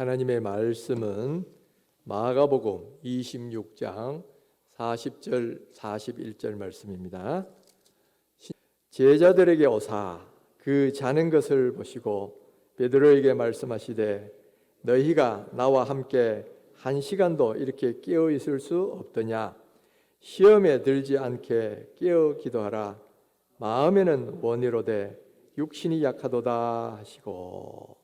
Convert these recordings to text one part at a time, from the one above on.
하나님의 말씀은 마가복음 26장 40절 41절 말씀입니다. 제자들에게 오사 그 자는 것을 보시고 베드로에게 말씀하시되 너희가 나와 함께 1시간도 이렇게 깨어 있을 수 없더냐. 시험에 들지 않게 깨어 기도하라. 마음에는 원이로되 육신이 약하도다 하시고.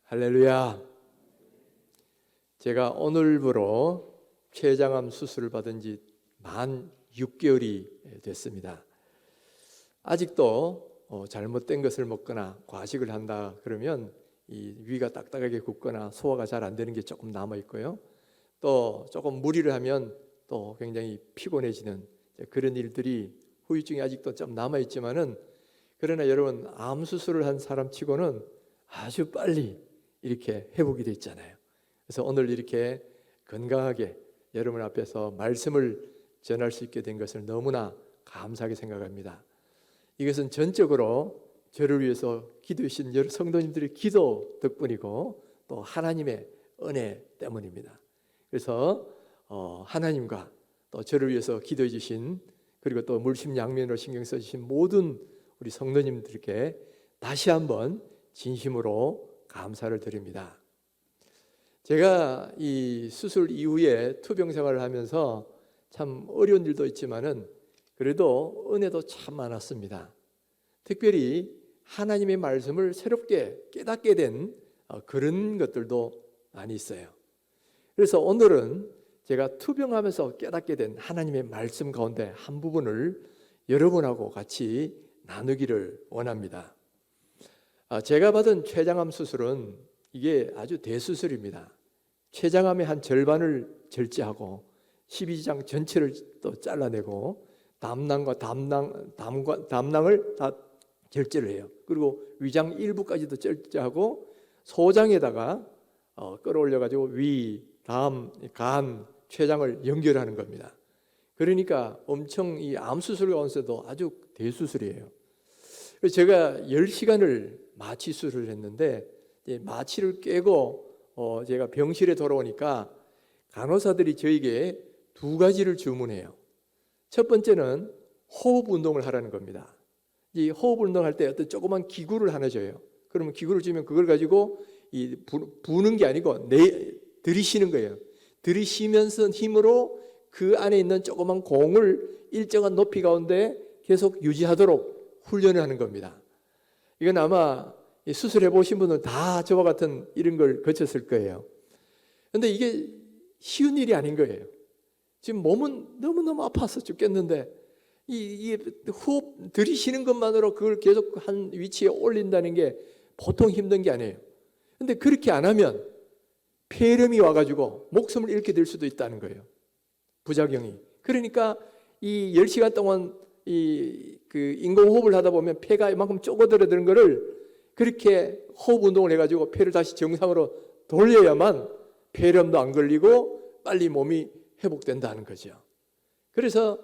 할렐루야. 제가 오늘부로 췌장암 수술을 받은 지 만 6개월이 됐습니다. 아직도 잘못된 것을 먹거나 과식을 한다 그러면 이 위가 딱딱하게 굽거나 소화가 잘 안 되는 게 조금 남아 있고요. 또 조금 무리를 하면 또 굉장히 피곤해지는 그런 일들이 후유증이 아직도 좀 남아 있지만은, 그러나 여러분, 암 수술을 한 사람 치고는 아주 빨리 이렇게 회복이 됐잖아요. 그래서 오늘 이렇게 건강하게 여러분 앞에서 말씀을 전할 수 있게 된 것을 너무나 감사하게 생각합니다. 이것은 전적으로 저를 위해서 기도해 주신 여러 성도님들의 기도 덕분이고 또 하나님의 은혜 때문입니다. 그래서 하나님과 또 저를 위해서 기도해 주신, 그리고 또 물심양면으로 신경 써주신 모든 우리 성도님들께 다시 한번 진심으로 감사를 드립니다. 제가 이 수술 이후에 투병 생활을 하면서 참 어려운 일도 있지만은 그래도 은혜도 참 많았습니다. 특별히 하나님의 말씀을 새롭게 깨닫게 된 그런 것들도 많이 있어요. 그래서 오늘은 제가 투병하면서 깨닫게 된 하나님의 말씀 가운데 한 부분을 여러분하고 같이 나누기를 원합니다. 제가 받은 췌장암 수술은 이게 아주 대수술입니다. 췌장암의 한 절반을 절제하고 12지장 전체를 또 잘라내고 담낭과 담낭을 다 절제를 해요. 그리고 위장 일부까지도 절제하고 소장에다가 끌어올려가지고 위, 담, 간, 췌장을 연결하는 겁니다. 그러니까 엄청 이 암 수술 가운데도 아주 대수술이에요. 그래서 제가 10시간을 마취 수술을 했는데, 마취를 깨고 제가 병실에 돌아오니까 간호사들이 저에게 두 가지를 주문해요. 첫 번째는 호흡 운동을 하라는 겁니다. 이 호흡 운동할 때 어떤 조그만 기구를 하나 줘요. 그러면 기구를 주면 그걸 가지고 부는 게 아니고 들이쉬는 거예요. 들이쉬면서 힘으로 그 안에 있는 조그만 공을 일정한 높이 가운데 계속 유지하도록 훈련을 하는 겁니다. 이건 아마 수술해 보신 분은 다 저와 같은 이런 걸 거쳤을 거예요. 그런데 이게 쉬운 일이 아닌 거예요. 지금 몸은 너무너무 아파서 죽겠는데 이 호흡 들이쉬는 것만으로 그걸 계속 한 위치에 올린다는 게 보통 힘든 게 아니에요. 그런데 그렇게 안 하면 폐렴이 와가지고 목숨을 잃게 될 수도 있다는 거예요. 부작용이. 그러니까 이 10시간 동안 그 인공호흡을 하다 보면 폐가 이만큼 쪼그라드는 거를 그렇게 호흡 운동을 해가지고 폐를 다시 정상으로 돌려야만 폐렴도 안 걸리고 빨리 몸이 회복된다는 거죠. 그래서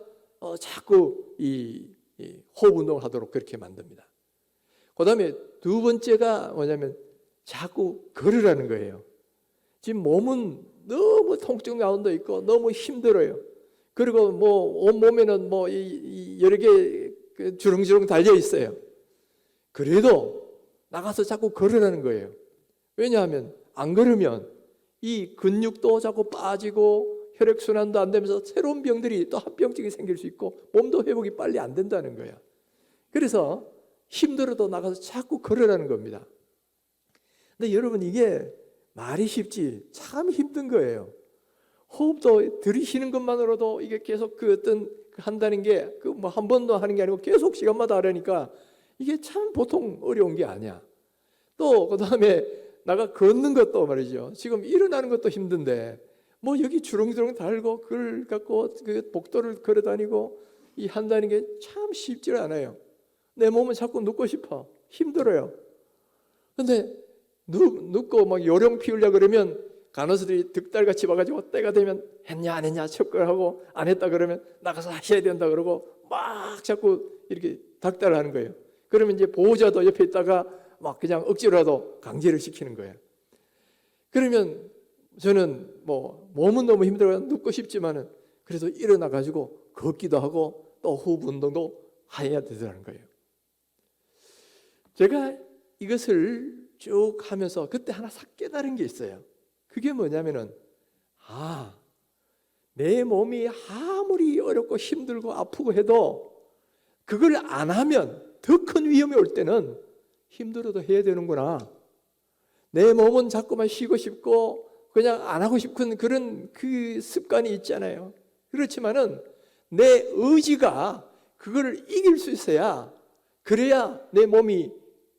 자꾸 이 호흡 운동을 하도록 그렇게 만듭니다. 그 다음에 두 번째가 뭐냐면 자꾸 걸으라는 거예요. 지금 몸은 너무 통증 가운데 있고 너무 힘들어요. 그리고 뭐 온몸에는 뭐 여러 개 주렁주렁 달려 있어요. 그래도 나가서 자꾸 걸으라는 거예요. 왜냐하면 안 걸으면 이 근육도 자꾸 빠지고 혈액순환도 안 되면서 새로운 병들이 또 합병증이 생길 수 있고 몸도 회복이 빨리 안 된다는 거야. 그래서 힘들어도 나가서 자꾸 걸으라는 겁니다. 근데 여러분, 이게 말이 쉽지 참 힘든 거예요. 호흡도 들이쉬는 것만으로도 이게 계속 그 어떤 한다는 게 그 뭐 한 번도 하는 게 아니고 계속 시간마다 하려니까 이게 참 보통 어려운 게 아니야. 또 그 다음에 나가 걷는 것도 말이죠. 지금 일어나는 것도 힘든데 뭐 여기 주렁주렁 달고 그걸 갖고 그 복도를 걸어 다니고 이 한다는 게 참 쉽지 않아요. 내 몸은 자꾸 눕고 싶어. 힘들어요. 근데 눕고 막 요령 피우려고 그러면 간호사들이 득달같이 와가지고 때가 되면 했냐 안 했냐 척을 하고 안 했다 그러면 나가서 하셔야 된다 그러고 막 자꾸 이렇게 닥달을 하는 거예요. 그러면 이제 보호자도 옆에 있다가 막 그냥 억지로라도 강제를 시키는 거예요. 그러면 저는 뭐 몸은 너무 힘들어요. 눕고 싶지만은 그래서 일어나 가지고 걷기도 하고 또 호흡 운동도 해야 되더라는 거예요. 제가 이것을 쭉 하면서 그때 하나 싹 깨달은 게 있어요. 그게 뭐냐면은 내 몸이 아무리 어렵고 힘들고 아프고 해도 그걸 안 하면 더 큰 위험이 올 때는 힘들어도 해야 되는구나. 내 몸은 자꾸만 쉬고 싶고 그냥 안 하고 싶은 그런 그 습관이 있잖아요. 그렇지만은 내 의지가 그거를 이길 수 있어야, 그래야 내 몸이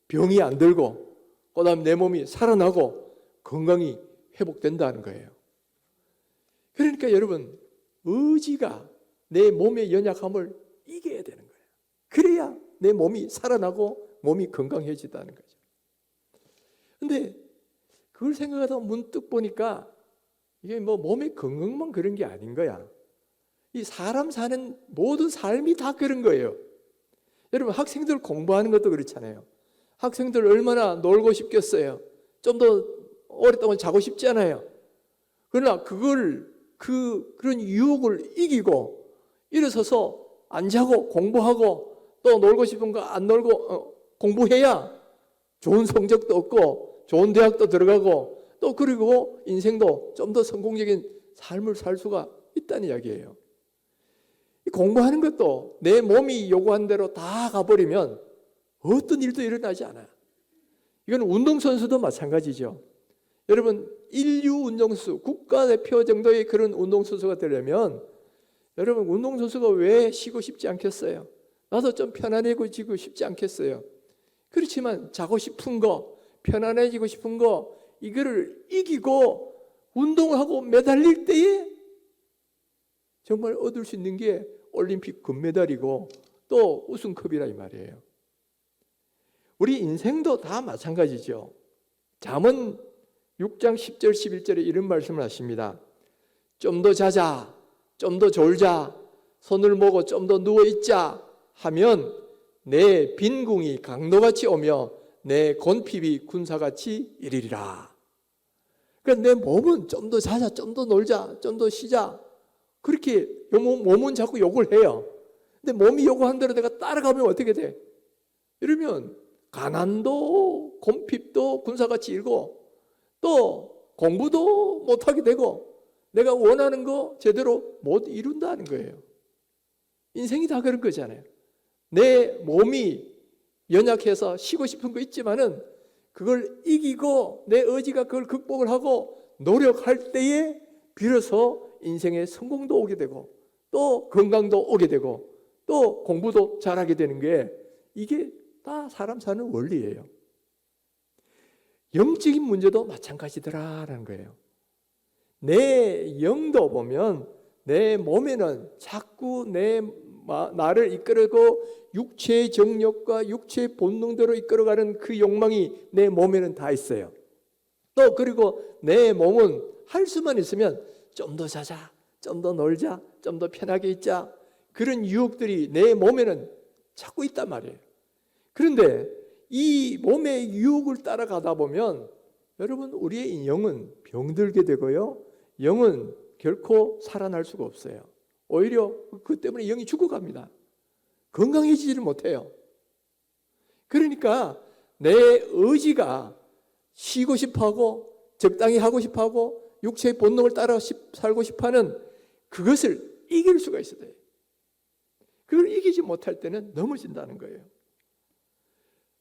병이 안 들고 그다음 내 몸이 살아나고 건강이 회복된다는 거예요. 그러니까 여러분, 의지가 내 몸의 연약함을 이겨야 되는 거예요. 그래야 내 몸이 살아나고 몸이 건강해진다는 거죠. 근데 그걸 생각하다 문득 보니까 이게 뭐 몸의 건강만 그런 게 아닌 거야. 이 사람 사는 모든 삶이 다 그런 거예요. 여러분, 학생들 공부하는 것도 그렇잖아요. 학생들 얼마나 놀고 싶겠어요. 좀 더 오랫동안 자고 싶지 않아요. 그러나 그런 유혹을 이기고 일어서서 안 자고 공부하고 또 놀고 싶은 거 안 놀고 공부해야 좋은 성적도 얻고 좋은 대학도 들어가고 또 그리고 인생도 좀 더 성공적인 삶을 살 수가 있다는 이야기예요. 공부하는 것도 내 몸이 요구한 대로 다 가버리면 어떤 일도 일어나지 않아요. 이건 운동선수도 마찬가지죠. 여러분, 인류 운동선수, 국가대표 정도의 그런 운동선수가 되려면 여러분, 운동선수가 왜 쉬고 싶지 않겠어요? 나도 좀 편안해지고 싶지 않겠어요? 그렇지만 자고 싶은 거, 편안해지고 싶은 거, 이거를 이기고 운동을 하고 매달릴 때에 정말 얻을 수 있는 게 올림픽 금메달이고 또 우승컵이라 이 말이에요. 우리 인생도 다 마찬가지죠. 잠언 6장 10절 11절에 이런 말씀을 하십니다. 좀 더 자자, 좀 더 졸자, 손을 모고 좀 더 누워있자 하면 내 빈궁이 강도같이 오며 내 곤핍이 군사같이 이르리라. 그러니까 내 몸은 좀 더 자자, 좀 더 놀자, 좀 더 쉬자, 그렇게 몸은 자꾸 요구를 해요. 근데 몸이 요구한 대로 내가 따라가면 어떻게 돼? 이러면 가난도 곤핍도 군사같이 일고 또 공부도 못하게 되고 내가 원하는 거 제대로 못 이룬다는 거예요. 인생이 다 그런 거잖아요. 내 몸이 연약해서 쉬고 싶은 거 있지만은 그걸 이기고 내 의지가 그걸 극복을 하고 노력할 때에 비로소 인생의 성공도 오게 되고 또 건강도 오게 되고 또 공부도 잘하게 되는 게, 이게 다 사람 사는 원리예요. 영적인 문제도 마찬가지더라라는 거예요. 내 영도 보면 내 몸에는 자꾸 나를 이끌고 육체의 정욕과 육체의 본능대로 이끌어가는 그 욕망이 내 몸에는 다 있어요. 또 그리고 내 몸은 할 수만 있으면 좀 더 자자, 좀 더 놀자, 좀 더 편하게 있자, 그런 유혹들이 내 몸에는 자꾸 있단 말이에요. 그런데 이 몸의 유혹을 따라가다 보면 여러분, 우리의 영은 병들게 되고요, 영은 결코 살아날 수가 없어요. 오히려 그 때문에 영이 죽어갑니다. 건강해지지를 못해요. 그러니까 내 의지가 쉬고 싶어하고 적당히 하고 싶어하고 육체의 본능을 따라 살고 싶어하는 그것을 이길 수가 있어야 돼요. 그걸 이기지 못할 때는 넘어진다는 거예요.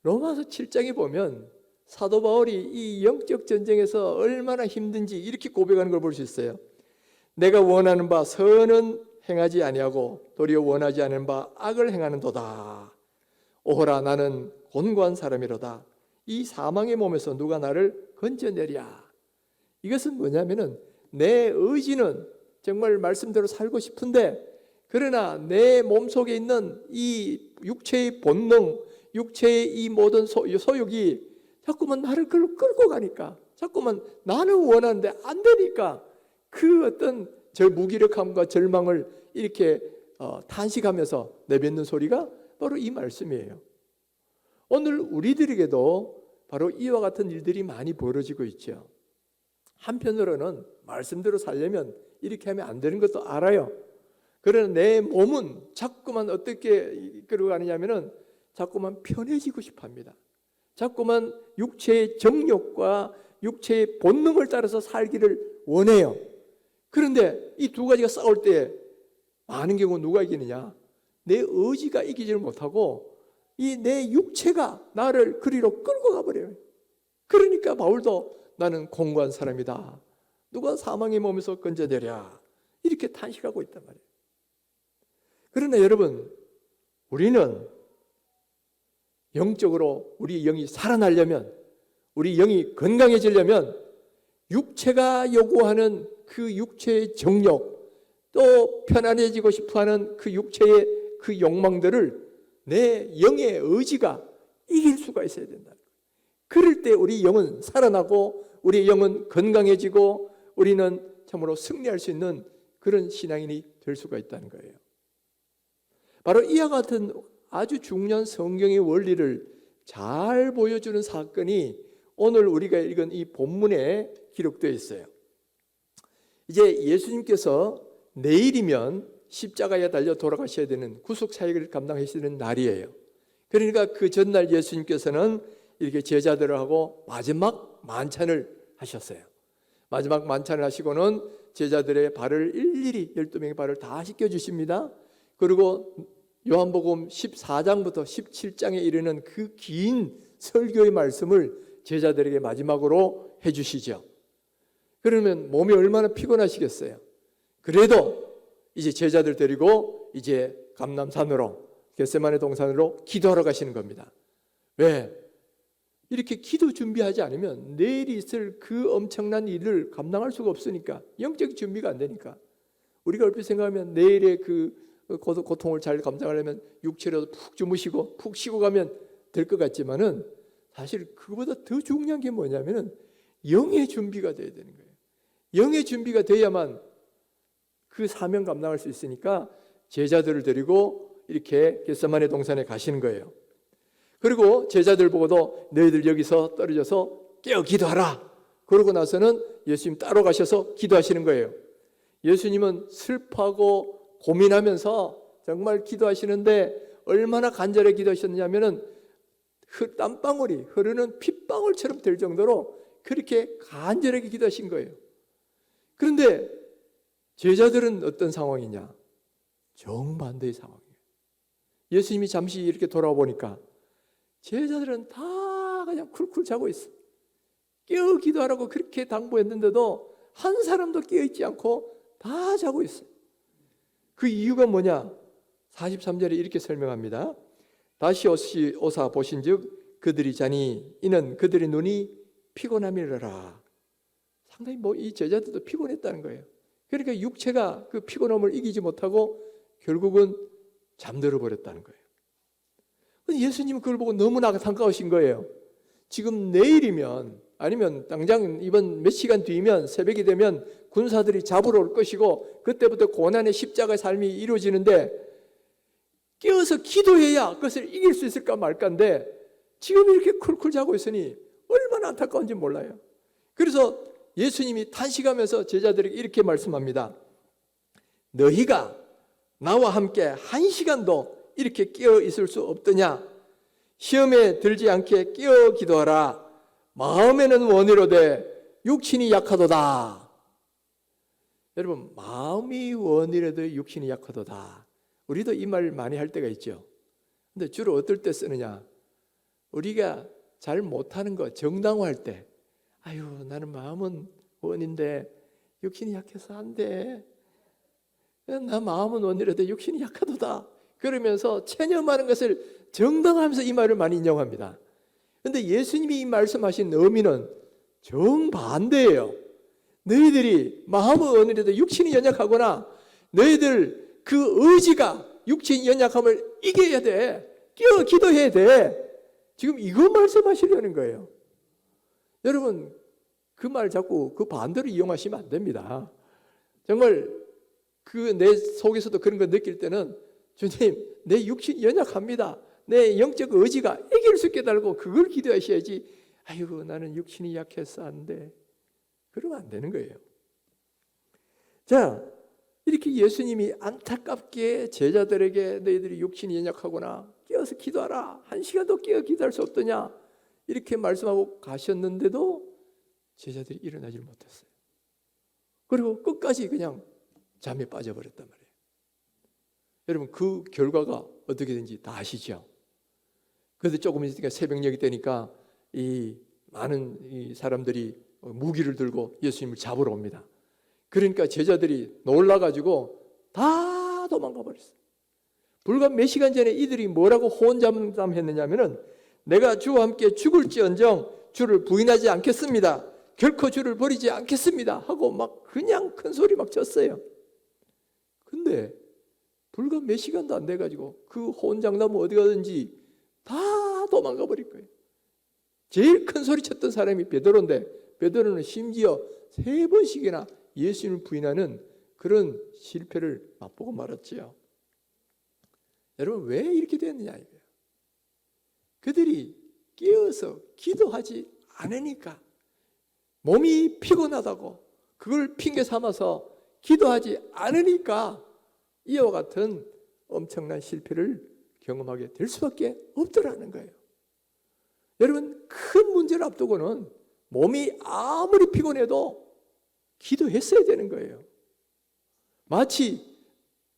로마서 7장에 보면 사도 바울이 이 영적 전쟁에서 얼마나 힘든지 이렇게 고백하는 걸 볼 수 있어요. 내가 원하는 바 선은 행하지 아니하고 도리어 원하지 않은 바 악을 행하는 도다. 오호라, 나는 곤고한 사람이로다. 이 사망의 몸에서 누가 나를 건져내랴. 이것은 뭐냐면은 내 의지는 정말 말씀대로 살고 싶은데, 그러나 내 몸속에 있는 이 육체의 본능, 육체의 이 모든 소욕이 자꾸만 나를 끌고 가니까, 자꾸만 나는 원하는데 안 되니까 그 어떤 무기력함과 절망을 이렇게 탄식하면서 내뱉는 소리가 바로 이 말씀이에요. 오늘 우리들에게도 바로 이와 같은 일들이 많이 벌어지고 있죠. 한편으로는 말씀대로 살려면 이렇게 하면 안 되는 것도 알아요. 그러나 내 몸은 자꾸만 어떻게 이끌어 가느냐면은 자꾸만 편해지고 싶어 합니다. 자꾸만 육체의 정욕과 육체의 본능을 따라서 살기를 원해요. 그런데 이 두 가지가 싸울 때 많은 경우 누가 이기느냐? 내 의지가 이기지를 못하고 이 내 육체가 나를 그리로 끌고 가버려요. 그러니까 바울도 나는 공고한 사람이다. 누가 사망의 몸에서 건져내랴. 이렇게 탄식하고 있단 말이에요. 그러나 여러분, 우리는 영적으로 우리 영이 살아나려면, 우리 영이 건강해지려면 육체가 요구하는 그 육체의 정욕, 또 편안해지고 싶어하는 그 육체의 그 욕망들을 내 영의 의지가 이길 수가 있어야 된다. 그럴 때 우리 영은 살아나고 우리 영은 건강해지고 우리는 참으로 승리할 수 있는 그런 신앙인이 될 수가 있다는 거예요. 바로 이와 같은 아주 중요한 성경의 원리를 잘 보여주는 사건이 오늘 우리가 읽은 이 본문에 기록되어 있어요. 이제 예수님께서 내일이면 십자가에 달려 돌아가셔야 되는 구속 사역을 감당하시는 날이에요. 그러니까 그 전날 예수님께서는 이렇게 제자들하고 마지막 만찬을 하셨어요. 마지막 만찬을 하시고는 제자들의 발을 일일이 12명의 발을 다 씻겨주십니다. 그리고 요한복음 14장부터 17장에 이르는 그 긴 설교의 말씀을 제자들에게 마지막으로 해주시죠. 그러면 몸이 얼마나 피곤하시겠어요. 그래도 이제 제자들 데리고 이제 감람산으로 겟세마네 동산으로 기도하러 가시는 겁니다. 왜? 이렇게 기도 준비하지 않으면 내일 있을 그 엄청난 일을 감당할 수가 없으니까, 영적 준비가 안 되니까. 우리가 얼핏 생각하면 내일의 그 고통을 잘 감당하려면 육체라도 푹 주무시고 푹 쉬고 가면 될 것 같지만은 사실 그보다 더 중요한 게 뭐냐면은 영의 준비가 돼야 되는 거예요. 영의 준비가 돼야만 그 사명 감당할 수 있으니까 제자들을 데리고 이렇게 겟세마네 동산에 가시는 거예요. 그리고 제자들 보고도 너희들 여기서 떨어져서 깨어 기도하라. 그러고 나서는 예수님 따로 가셔서 기도하시는 거예요. 예수님은 슬퍼하고 고민하면서 정말 기도하시는데 얼마나 간절하게 기도하셨냐면은 땀방울이 흐르는 핏방울처럼 될 정도로 그렇게 간절하게 기도하신 거예요. 그런데 제자들은 어떤 상황이냐? 정반대의 상황이에요. 예수님이 잠시 이렇게 돌아와 보니까 제자들은 다 그냥 쿨쿨 자고 있어. 깨어 기도하라고 그렇게 당부했는데도 한 사람도 깨어있지 않고 다 자고 있어. 그 이유가 뭐냐? 43절에 이렇게 설명합니다. 다시 오사 보신즉 그들이 자니 이는 그들의 눈이 피곤함이라. 상당히 이 제자들도 피곤했다는 거예요. 그러니까 육체가 그 피곤함을 이기지 못하고 결국은 잠들어 버렸다는 거예요. 예수님은 그걸 보고 너무나 안타까우신 거예요. 지금 내일이면 아니면 당장 이번 몇 시간 뒤면 새벽이 되면 군사들이 잡으러 올 것이고 그때부터 고난의 십자가의 삶이 이루어지는데 깨어서 기도해야 그것을 이길 수 있을까 말까인데 지금 이렇게 쿨쿨 자고 있으니 얼마나 안타까운지 몰라요. 그래서 예수님이 탄식하면서 제자들에게 이렇게 말씀합니다. 너희가 나와 함께 한 시간도 이렇게 깨어 있을 수 없더냐? 시험에 들지 않게 깨어 기도하라. 마음에는 원이로되 육신이 약하도다. 여러분, 마음이 원이로되 육신이 약하도다. 우리도 이 말 많이 할 때가 있죠. 근데 주로 어떨 때 쓰느냐? 우리가 잘 못하는 거 정당화할 때, 아유 나는 마음은 원인데 육신이 약해서 안 돼. 나 마음은 원이로되 육신이 약하도다. 그러면서 체념하는 것을 정당화하면서 이 말을 많이 인용합니다. 그런데 예수님이 이 말씀하신 의미는 정반대예요. 너희들이 마음은 원이로되 육신이 연약하거나 너희들 그 의지가 육신이 연약함을 이겨야 돼. 깨어 기도해야 돼. 지금 이거 말씀하시려는 거예요. 여러분 그 말 자꾸 그 반대로 이용하시면 안 됩니다. 정말 그 내 속에서도 그런 거 느낄 때는 주님 내 육신이 연약합니다. 내 영적 의지가 이길 수 있게 달고 그걸 기도하셔야지 아이고 나는 육신이 약해서 안 돼. 그러면 안 되는 거예요. 자, 이렇게 예수님이 안타깝게 제자들에게 너희들이 육신이 연약하구나, 깨어서 기도하라, 1시간도 깨어 기도할 수 없더냐, 이렇게 말씀하고 가셨는데도 제자들이 일어나질 못했어요. 그리고 끝까지 그냥 잠에 빠져버렸단 말이에요. 여러분, 그 결과가 어떻게 된지 다 아시죠? 그래도 조금 있으니까 새벽녘이 되니까 이 많은 이 사람들이 무기를 들고 예수님을 잡으러 옵니다. 그러니까 제자들이 놀라가지고 다 도망가 버렸어요. 불과 몇 시간 전에 이들이 뭐라고 호언장담했느냐면은 내가 주와 함께 죽을지언정 주를 부인하지 않겠습니다. 결코 주를 버리지 않겠습니다. 하고 막 그냥 큰 소리 막 쳤어요. 근데 불과 몇 시간도 안 돼가지고 그 호언장담은 어디 가든지 다 도망가 버릴 거예요. 제일 큰 소리 쳤던 사람이 베드로인데 베드로는 심지어 3번씩이나 예수님을 부인하는 그런 실패를 맛보고 말았지요. 여러분, 왜 이렇게 됐느냐 이거예요. 그들이 깨어서 기도하지 않으니까, 몸이 피곤하다고 그걸 핑계 삼아서 기도하지 않으니까 이와 같은 엄청난 실패를 경험하게 될 수밖에 없더라는 거예요. 여러분, 큰 문제를 앞두고는 몸이 아무리 피곤해도 기도했어야 되는 거예요. 마치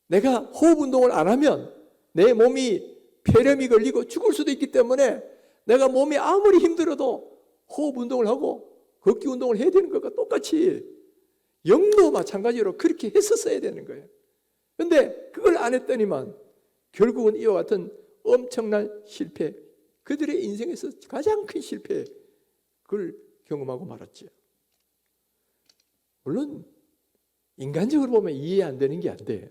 내가 호흡 운동을 안 하면 내 몸이 폐렴이 걸리고 죽을 수도 있기 때문에 내가 몸이 아무리 힘들어도 호흡 운동을 하고 걷기 운동을 해야 되는 것과 똑같이 영도 마찬가지로 그렇게 했었어야 되는 거예요. 그런데 그걸 안 했더니만 결국은 이와 같은 엄청난 실패, 그들의 인생에서 가장 큰 실패, 그걸 경험하고 말았죠. 물론 인간적으로 보면 이해 안 되는 게 안 돼요.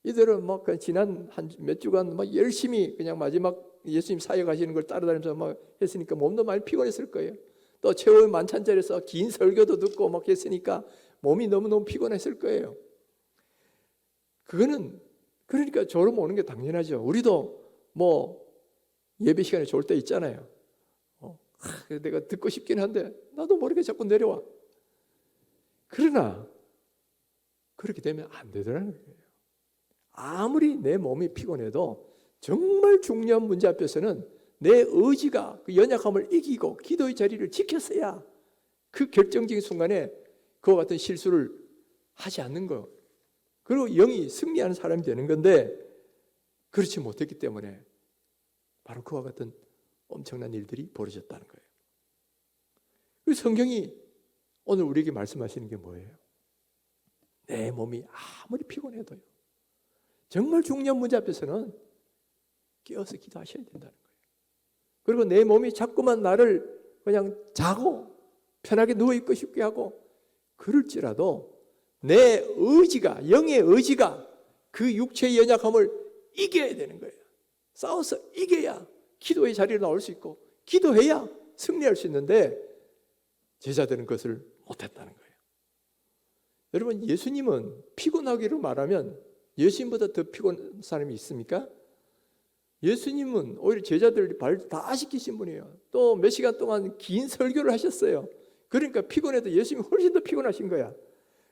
이들은 막 지난 몇 주간 막 열심히 그냥 마지막 예수님 사역하시는 걸 따라다니면서 막 했으니까 몸도 많이 피곤했을 거예요. 또 최후의 만찬자리에서 긴 설교도 듣고 막 했으니까 몸이 너무너무 피곤했을 거예요. 그거는 그러니까 졸음 오는 게 당연하죠. 우리도 뭐 예배 시간에 졸 때 있잖아요. 내가 듣고 싶긴 한데 나도 모르게 자꾸 내려와. 그러나 그렇게 되면 안 되더라는 거예요. 아무리 내 몸이 피곤해도 정말 중요한 문제 앞에서는 내 의지가 그 연약함을 이기고 기도의 자리를 지켰어야 그 결정적인 순간에 그와 같은 실수를 하지 않는 거, 그리고 영이 승리하는 사람이 되는 건데 그렇지 못했기 때문에 바로 그와 같은 엄청난 일들이 벌어졌다는 거예요. 그 성경이 오늘 우리에게 말씀하시는 게 뭐예요? 내 몸이 아무리 피곤해도요, 정말 중요한 문제 앞에서는 깨어서 기도하셔야 된다는 거예요. 그리고 내 몸이 자꾸만 나를 그냥 자고 편하게 누워있고 싶게 하고 그럴지라도 내 의지가, 영의 의지가 그 육체의 연약함을 이겨야 되는 거예요. 싸워서 이겨야 기도의 자리로 나올 수 있고 기도해야 승리할 수 있는데 제자들은 그것을 못했다는 거예요. 여러분, 예수님은 피곤하기로 말하면 예수님보다 더 피곤한 사람이 있습니까? 예수님은 오히려 제자들 발 다 씻기신 분이에요. 또 몇 시간 동안 긴 설교를 하셨어요. 그러니까 피곤해도 예수님이 훨씬 더 피곤하신 거야.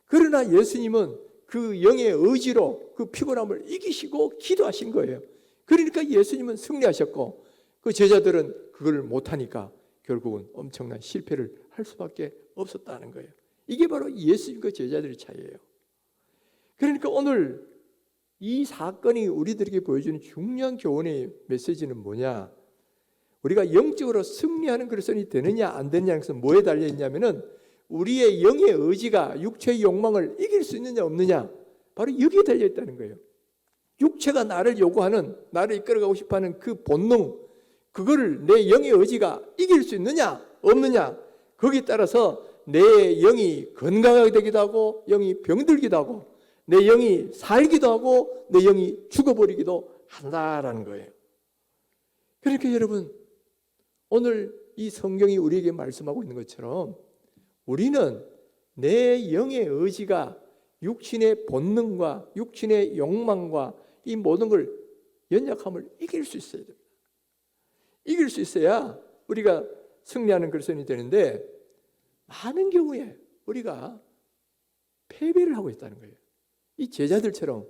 그러나 예수님은 그 영의 의지로 그 피곤함을 이기시고 기도하신 거예요. 그러니까 예수님은 승리하셨고 그 제자들은 그걸 못하니까 결국은 엄청난 실패를 할 수밖에 없었다는 거예요. 이게 바로 예수님과 제자들의 차이예요. 그러니까 오늘 이 사건이 우리들에게 보여주는 중요한 교훈의 메시지는 뭐냐? 우리가 영적으로 승리하는 그리스도인이 되느냐 안 되느냐는 것은 뭐에 달려있냐면은 우리의 영의 의지가 육체의 욕망을 이길 수 있느냐 없느냐, 바로 여기에 달려있다는 거예요. 육체가 나를 요구하는, 나를 이끌어가고 싶어하는 그 본능, 그거를 내 영의 의지가 이길 수 있느냐 없느냐, 거기에 따라서 내 영이 건강하게 되기도 하고 영이 병들기도 하고 내 영이 살기도 하고 내 영이 죽어버리기도 한다라는 거예요. 그러니까 여러분, 오늘 이 성경이 우리에게 말씀하고 있는 것처럼 우리는 내 영의 의지가 육신의 본능과 육신의 욕망과 이 모든 걸 연약함을 이길 수 있어야 됩니다. 이길 수 있어야 우리가 승리하는 그리스도인이 되는데 많은 경우에 우리가 패배를 하고 있다는 거예요. 이 제자들처럼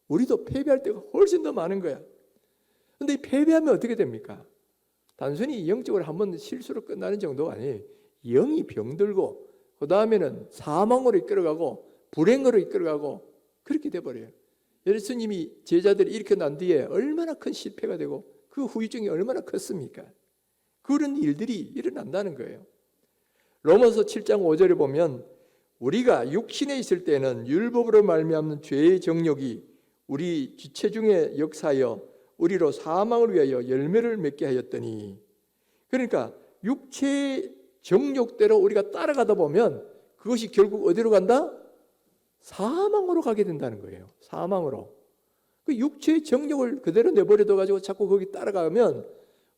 우리도 패배할 때가 훨씬 더 많은 거야. 근데 이 패배하면 어떻게 됩니까? 단순히 영적으로 한번 실수로 끝나는 정도가 아니에요. 영이 병들고 그 다음에는 사망으로 이끌어가고 불행으로 이끌어가고 그렇게 돼버려요. 예수님이 제자들이 이렇게 난 뒤에 얼마나 큰 실패가 되고 그 후유증이 얼마나 컸습니까? 그런 일들이 일어난다는 거예요. 로마서 7장 5절에 보면 우리가 육신에 있을 때는 율법으로 말미암는 죄의 정욕이 우리 지체 중에 역사하여 우리로 사망을 위하여 열매를 맺게 하였더니, 그러니까 육체의 정욕대로 우리가 따라가다 보면 그것이 결국 어디로 간다? 사망으로 가게 된다는 거예요. 사망으로. 그 육체의 정욕을 그대로 내버려둬 가지고 자꾸 거기 따라가면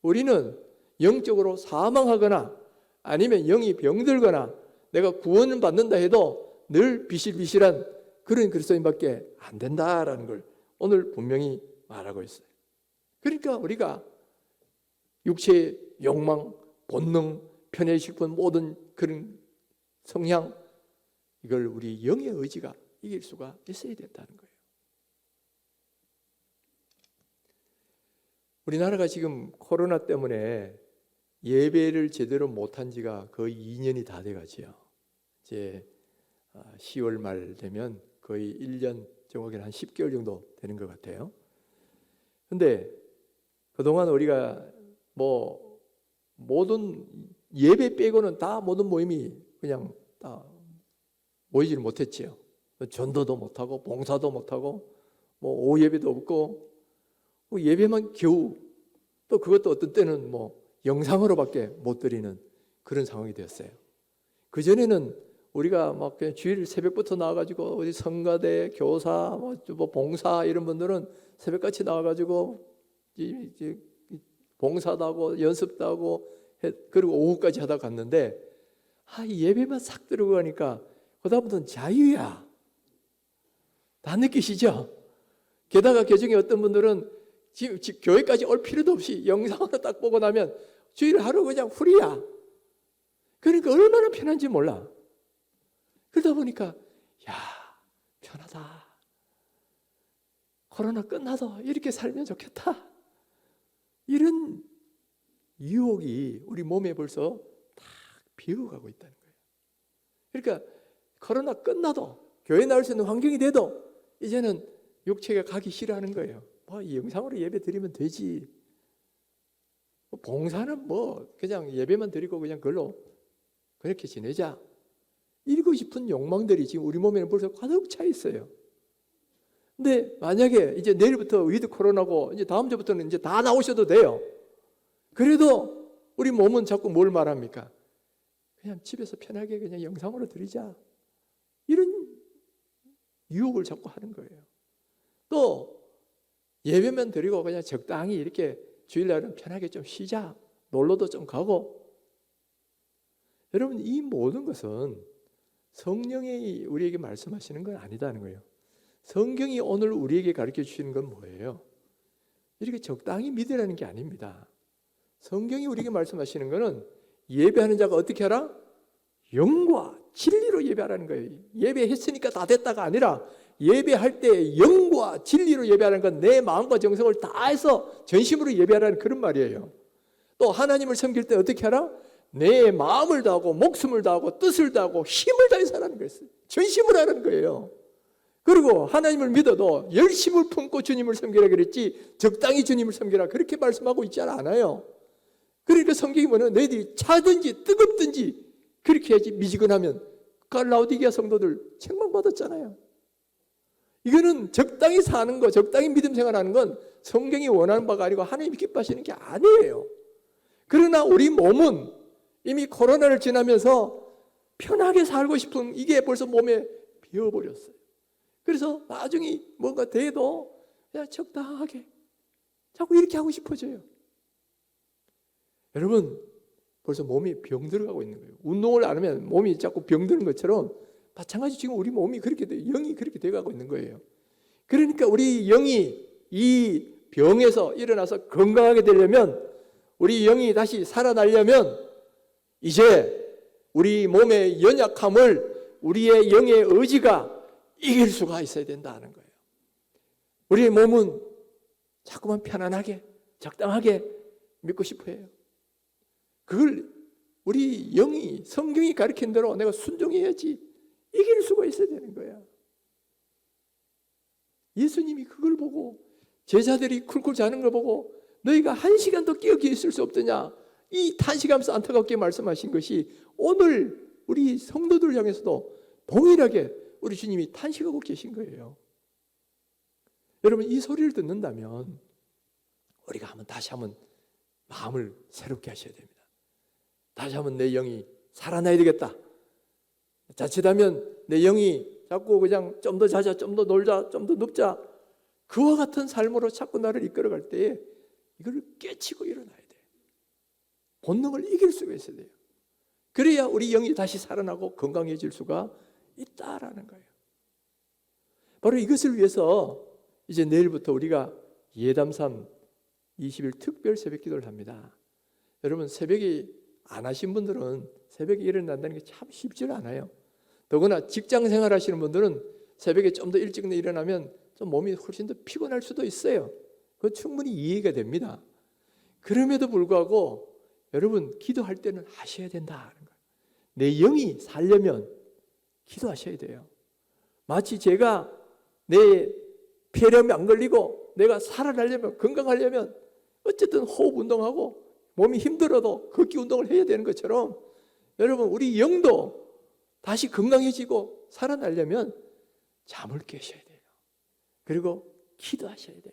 우리는 영적으로 사망하거나 아니면 영이 병들거나 내가 구원을 받는다 해도 늘 비실비실한 그런 그리스도인밖에 안 된다라는 걸 오늘 분명히 말하고 있어요. 그러니까 우리가 육체의 욕망, 본능, 편해 싶은 모든 그런 성향, 이걸 우리 영의 의지가 이길 수가 있어야 된다는 거예요. 우리나라가 지금 코로나 때문에 예배를 제대로 못한 지가 거의 2년이 다 돼가지요. 이제 10월 말 되면 거의 1년, 정확히는 한 10개월 정도 되는 것 같아요. 근데 그동안 우리가 뭐 모든 예배 빼고는 다 모든 모임이 그냥 다 모이지를 못했지요. 전도도 못하고 봉사도 못하고 뭐 오후 예배도 없고 예배만 겨우, 또 그것도 어떤 때는 뭐 영상으로밖에 못 드리는 그런 상황이 되었어요. 그전에는 우리가 막 그냥 주일 새벽부터 나와가지고 어디 성가대, 교사, 뭐 봉사 이런 분들은 새벽같이 나와가지고 봉사도 하고 연습도 하고 그리고 오후까지 하다 갔는데 이 예배만 싹 들어가니까 그다음부터는 자유야. 다 느끼시죠? 게다가 개중에 어떤 분들은 지금 교회까지 올 필요도 없이 영상으로 딱 보고 나면 주일 하루 그냥 풀이야. 그러니까 얼마나 편한지 몰라. 그러다 보니까 야, 편하다. 코로나 끝나도 이렇게 살면 좋겠다. 이런 유혹이 우리 몸에 벌써 딱 비어가고 있다는 거예요. 그러니까 코로나 끝나도 교회 나올 수 있는 환경이 돼도 이제는 육체가 가기 싫어하는 거예요. 이 영상으로 예배 드리면 되지. 봉사는 그냥 예배만 드리고 그냥 그걸로 그렇게 지내자. 이러고 싶은 욕망들이 지금 우리 몸에는 벌써 가득 차 있어요. 근데 만약에 이제 내일부터 위드 코로나고 이제 다음 주부터는 이제 다 나오셔도 돼요. 그래도 우리 몸은 자꾸 뭘 말합니까? 그냥 집에서 편하게 그냥 영상으로 드리자. 이런 유혹을 자꾸 하는 거예요. 또 예배만 드리고 그냥 적당히 이렇게 주일날은 편하게 좀 쉬자. 놀러도 좀 가고. 여러분, 이 모든 것은 성령이 우리에게 말씀하시는 건 아니다는 거예요. 성경이 오늘 우리에게 가르쳐 주시는 건 뭐예요? 이렇게 적당히 믿으라는 게 아닙니다. 성경이 우리에게 말씀하시는 것은 예배하는 자가 어떻게 하라? 영과 진리로 예배하라는 거예요. 예배했으니까 다 됐다가 아니라 예배할 때 영과 진리로 예배하는 건 내 마음과 정성을 다해서 전심으로 예배하라는 그런 말이에요. 또 하나님을 섬길 때 어떻게 하라? 내 마음을 다하고 목숨을 다하고 뜻을 다하고 힘을 다해서 하라는 거예요. 전심으로 하라는 거예요. 그리고 하나님을 믿어도 열심을 품고 주님을 섬기라 그랬지 적당히 주님을 섬기라 그렇게 말씀하고 있지 않아요. 그러니까 성경이 뭐냐면 너희들이 차든지 뜨겁든지 그렇게 해야지 미지근하면 라오디게아 성도들 책망받았잖아요. 이거는 적당히 사는 거, 적당히 믿음 생활하는 건 성경이 원하는 바가 아니고 하나님이 기뻐하시는 게 아니에요. 그러나 우리 몸은 이미 코로나를 지나면서 편하게 살고 싶은 이게 벌써 몸에 비어버렸어요. 그래서 나중에 뭔가 돼도 그냥 적당하게 자꾸 이렇게 하고 싶어져요. 여러분, 벌써 몸이 병들어가고 있는 거예요. 운동을 안 하면 몸이 자꾸 병드는 것처럼 마찬가지 지금 우리 몸이 그렇게 영이 그렇게 돼가고 있는 거예요. 그러니까 우리 영이 이 병에서 일어나서 건강하게 되려면 우리 영이 다시 살아나려면 이제 우리 몸의 연약함을 우리의 영의 의지가 이길 수가 있어야 된다는 거예요. 우리의 몸은 자꾸만 편안하게 적당하게 믿고 싶어 해요. 그걸 우리 영이 성경이 가르친 대로 내가 순종해야지 이길 수가 있어야 되는 거야. 예수님이 그걸 보고 제자들이 쿨쿨 자는 걸 보고 너희가 1시간도 깨어 있을 수 없더냐, 이 탄식하면서 안타깝게 말씀하신 것이 오늘 우리 성도들 향해서도 동일하게 우리 주님이 탄식하고 계신 거예요. 여러분, 이 소리를 듣는다면 우리가 다시 한번 마음을 새롭게 하셔야 됩니다. 다시 한번 내 영이 살아나야 되겠다. 자칫하면 내 영이 자꾸 그냥 좀 더 자자, 좀 더 놀자, 좀 더 눕자, 그와 같은 삶으로 자꾸 나를 이끌어갈 때에 이걸 깨치고 일어나야 돼. 본능을 이길 수가 있어야 돼요. 그래야 우리 영이 다시 살아나고 건강해질 수가 있다라는 거예요. 바로 이것을 위해서 이제 내일부터 우리가 예담3 20일 특별 새벽 기도를 합니다. 여러분, 새벽에 안 하신 분들은 새벽에 일어난다는 게 참 쉽지 않아요. 더구나 직장 생활 하시는 분들은 새벽에 좀 더 일찍 일어나면 좀 몸이 훨씬 더 피곤할 수도 있어요. 그건 충분히 이해가 됩니다. 그럼에도 불구하고 여러분, 기도할 때는 하셔야 된다는 거예요. 내 영이 살려면 기도하셔야 돼요. 마치 제가 내 폐렴이 안 걸리고 내가 살아나려면, 건강하려면 어쨌든 호흡 운동하고 몸이 힘들어도 걷기 운동을 해야 되는 것처럼 여러분, 우리 영도 다시 건강해지고 살아나려면 잠을 깨셔야 돼요. 그리고 기도하셔야 돼요.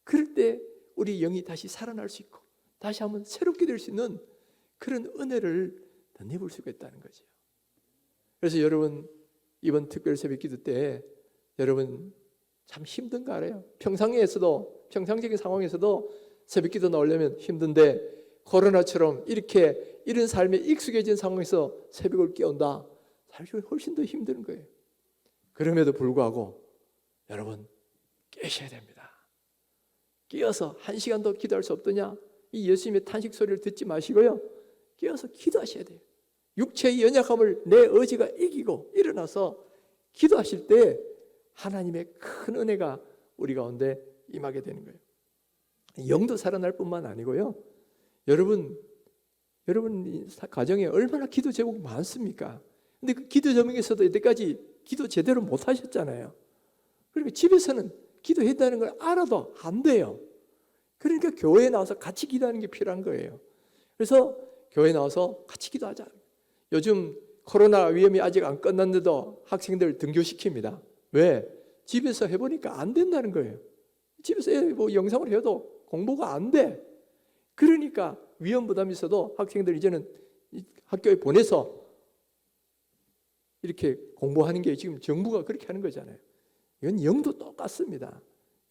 그럴 때 우리 영이 다시 살아날 수 있고 다시 한번 새롭게 될 수 있는 그런 은혜를 내볼 수가 있다는 거죠. 그래서 여러분, 이번 특별 새벽 기도 때 여러분 참 힘든 거 알아요. 평상적인 상황에서도 새벽 기도 나오려면 힘든데 코로나처럼 이런 삶에 익숙해진 상황에서 새벽을 깨운다, 사실 훨씬 더 힘든 거예요. 그럼에도 불구하고 여러분 깨셔야 됩니다. 깨어서 1시간도 기도할 수 없더냐, 이 예수님의 탄식 소리를 듣지 마시고요, 깨어서 기도하셔야 돼요. 육체의 연약함을 내 의지가 이기고 일어나서 기도하실 때 하나님의 큰 은혜가 우리 가운데 임하게 되는 거예요. 영도 살아날 뿐만 아니고요, 여러분 가정에 얼마나 기도 제목이 많습니까? 근데 그 기도 제목에서도 이때까지 기도 제대로 못 하셨잖아요. 그러니까 집에서는 기도했다는 걸 알아도 안 돼요. 그러니까 교회에 나와서 같이 기도하는 게 필요한 거예요. 그래서 교회에 나와서 같이 기도하자. 요즘 코로나 위험이 아직 안 끝났는데도 학생들 등교시킵니다. 왜? 집에서 해보니까 안 된다는 거예요. 집에서 뭐 영상으로 해도 공부가 안 돼. 그러니까 위험 부담이 있어도 학생들 이제는 학교에 보내서 이렇게 공부하는 게 지금 정부가 그렇게 하는 거잖아요. 이건 영도 똑같습니다.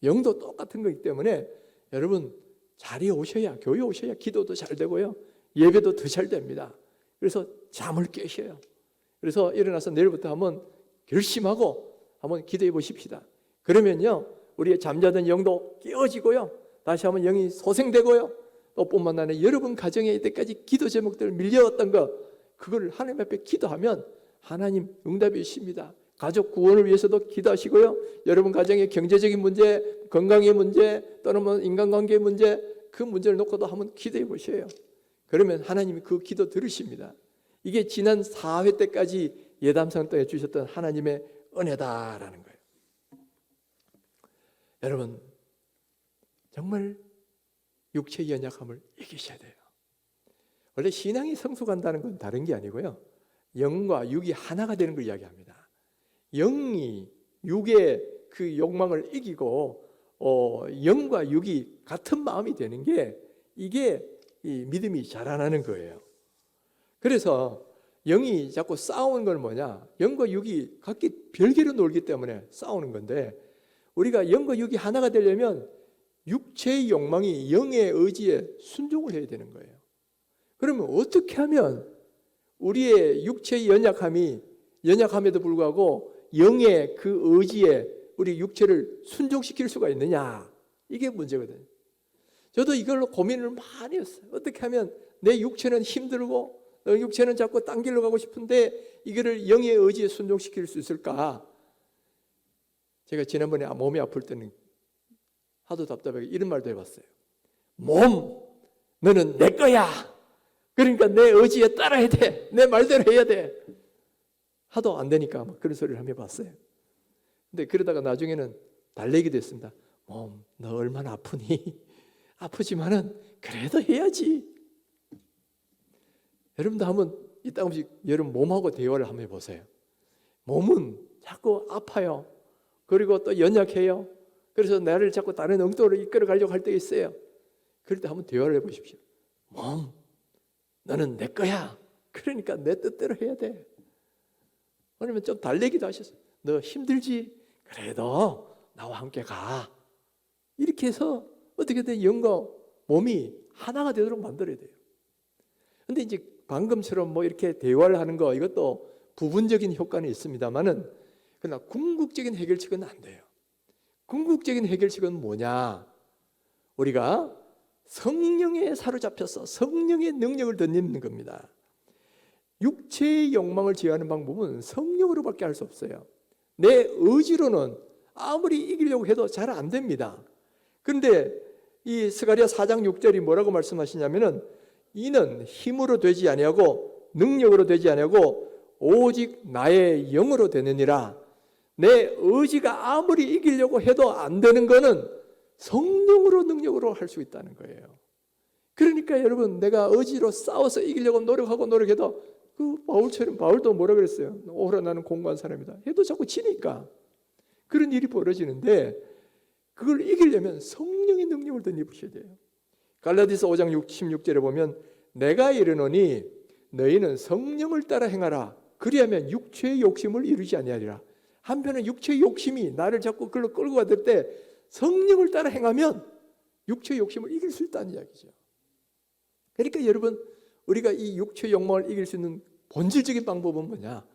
영도 똑같은 거기 때문에 여러분 자리에 오셔야, 교회에 오셔야 기도도 잘 되고요, 예배도 더 잘 됩니다. 그래서 잠을 깨셔요. 그래서 일어나서 내일부터 한번 결심하고 한번 기도해 보십시다. 그러면요, 우리의 잠자던 영도 깨어지고요, 다시 한번 영이 소생되고요, 또 뿐만 아니라 여러분 가정에 이때까지 기도 제목들 밀려왔던 거, 그걸 하나님 앞에 기도하면 하나님 응답이 있습니다. 가족 구원을 위해서도 기도하시고요, 여러분 가정의 경제적인 문제, 건강의 문제, 또는 뭐 인간관계의 문제, 그 문제를 놓고도 한번 기도해 보셔요. 그러면 하나님이 그 기도 들으십니다. 이게 지난 4회 때까지 예담상 때 주셨던 하나님의 은혜다라는 거예요. 여러분 정말 육체의 연약함을 이기셔야 돼요. 원래 신앙이 성숙한다는 건 다른 게 아니고요, 영과 육이 하나가 되는 걸 이야기합니다. 영이 육의 그 욕망을 이기고 영과 육이 같은 마음이 되는 게, 이게 이 믿음이 자라나는 거예요. 그래서 영이 자꾸 싸우는 건 뭐냐, 영과 육이 각기 별개로 놀기 때문에 싸우는 건데, 우리가 영과 육이 하나가 되려면 육체의 욕망이 영의 의지에 순종을 해야 되는 거예요. 그러면 어떻게 하면 우리의 육체의 연약함에도 불구하고 영의 그 의지에 우리 육체를 순종시킬 수가 있느냐, 이게 문제거든요. 저도 이걸로 고민을 많이 했어요. 어떻게 하면 내 육체는 힘들고 육체는 자꾸 딴 길로 가고 싶은데 이거를 영의 의지에 순종시킬 수 있을까? 제가 지난번에 몸이 아플 때는 하도 답답하게 이런 말도 해봤어요. 몸, 너는 내 거야. 그러니까 내 의지에 따라야 돼. 내 말대로 해야 돼. 하도 안 되니까 막 그런 소리를 한번 해봤어요. 근데 그러다가 나중에는 달래기 됐습니다. 몸, 너 얼마나 아프니? 아프지만은 그래도 해야지. 여러분도 한번 이따 음식 여러분 몸하고 대화를 한번 해보세요. 몸은 자꾸 아파요. 그리고 또 연약해요. 그래서 나를 자꾸 다른 엉뚱으로 이끌어 가려고 할 때가 있어요. 그럴 때 한번 대화를 해보십시오. 몸, 너는 내 거야. 그러니까 내 뜻대로 해야 돼. 아니면 좀 달래기도 하셨어요. 너 힘들지? 그래도 나와 함께 가. 이렇게 해서 어떻게든 영과 몸이 하나가 되도록 만들어야 돼요. 근데 이제 방금처럼 뭐 이렇게 대화를 하는 거 이것도 부분적인 효과는 있습니다만은 그러나 궁극적인 해결책은 안 돼요. 궁극적인 해결책은 뭐냐? 우리가 성령에 사로잡혀서 성령의 능력을 덧입는 겁니다. 육체의 욕망을 제어하는 방법은 성령으로밖에 할 수 없어요. 내 의지로는 아무리 이기려고 해도 잘 안 됩니다. 그런데 이 스가랴 4장 6절이 뭐라고 말씀하시냐면은 이는 힘으로 되지 아니하고 능력으로 되지 아니하고 오직 나의 영으로 되느니라. 내 의지가 아무리 이기려고 해도 안 되는 거는 성령으로 능력으로 할 수 있다는 거예요. 그러니까 여러분 내가 의지로 싸워서 이기려고 노력해도 그 바울처럼 바울도 뭐라 그랬어요? 오라 나는 공고한 사람이다. 해도 자꾸 지니까 그런 일이 벌어지는데 그걸 이기려면 성령의 능력을 덧입으셔야 돼요. 갈라디아서 5장 16절에 보면 내가 이르노니 너희는 성령을 따라 행하라. 그리하면 육체의 욕심을 이루지 아니하리라. 한편은 육체의 욕심이 나를 자꾸 그걸로 끌고 가들 때 성령을 따라 행하면 육체의 욕심을 이길 수 있다는 이야기죠. 그러니까 여러분 우리가 이 육체의 욕망을 이길 수 있는 본질적인 방법은 뭐냐?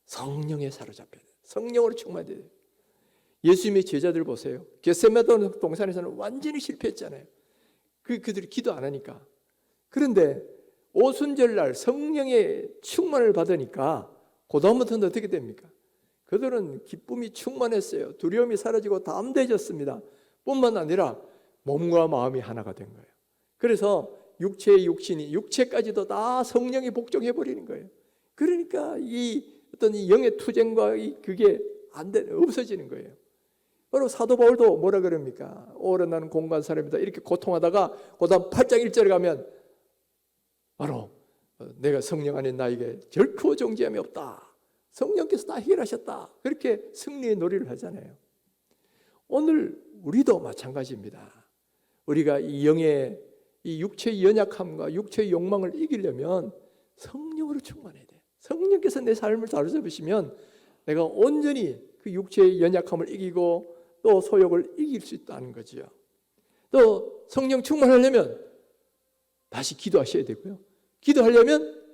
성령에 사로잡혀야 돼요. 성령으로 충만해야 돼요. 예수님의 제자들 보세요. 겟세마네 동산에서는 완전히 실패했잖아요. 그들이 기도 안 하니까. 그런데 오순절날 성령의 충만을 받으니까 그 다음부터는 어떻게 됩니까? 그들은 기쁨이 충만했어요. 두려움이 사라지고 담대해졌습니다. 뿐만 아니라 몸과 마음이 하나가 된 거예요. 그래서 육체의 육신이 육체까지도 다 성령이 복종해버리는 거예요. 그러니까 이 어떤 이 영의 투쟁과 그게 없어지는 거예요. 바로 사도 바울도 뭐라 그럽니까? 오래 나는 공고한 사람이다. 이렇게 고통하다가 그 다음 8장 1절에 가면 바로 내가 성령 안에 나에게 결코 정죄함이 없다. 성령께서 다 해결하셨다. 그렇게 승리의 놀이를 하잖아요. 오늘 우리도 마찬가지입니다. 우리가 이 영의 이 육체의 연약함과 육체의 욕망을 이기려면 성령으로 충만해야 돼요. 성령께서 내 삶을 다루잡으시면 내가 온전히 그 육체의 연약함을 이기고 또 소욕을 이길 수 있다는 거죠. 또 성령 충만하려면 다시 기도하셔야 되고요. 기도하려면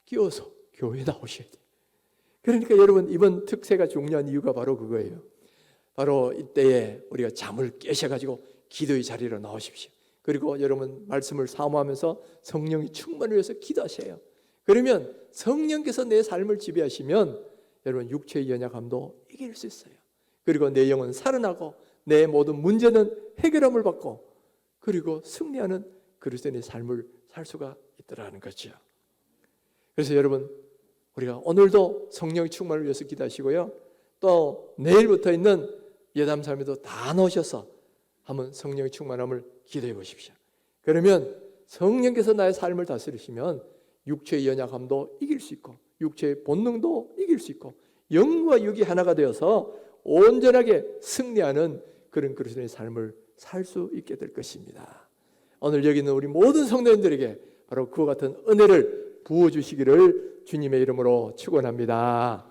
끼워서 교회에 나오셔야 돼요. 그러니까 여러분 이번 특세가 중요한 이유가 바로 그거예요. 바로 이때에 우리가 잠을 깨셔가지고 기도의 자리로 나오십시오. 그리고 여러분 말씀을 사모하면서 성령이 충만을 위해서 기도하세요. 그러면 성령께서 내 삶을 지배하시면 여러분 육체의 연약함도 이길 수 있어요. 그리고 내 영은 살아나고 내 모든 문제는 해결함을 받고 그리고 승리하는 그리스도인의 삶을 살 수가 있더라는 거죠. 그래서 여러분 우리가 오늘도 성령의 충만을 위해서 기도하시고요. 또 내일부터 있는 예담 삶에도 다 넣으셔서 한번 성령의 충만함을 기도해 보십시오. 그러면 성령께서 나의 삶을 다스리시면 육체의 연약함도 이길 수 있고 육체의 본능도 이길 수 있고 영과 육이 하나가 되어서 온전하게 승리하는 그런 그리스도의 삶을 살 수 있게 될 것입니다. 오늘 여기 있는 우리 모든 성도님들에게 바로 그와 같은 은혜를 부어주시기를 주님의 이름으로 축원합니다.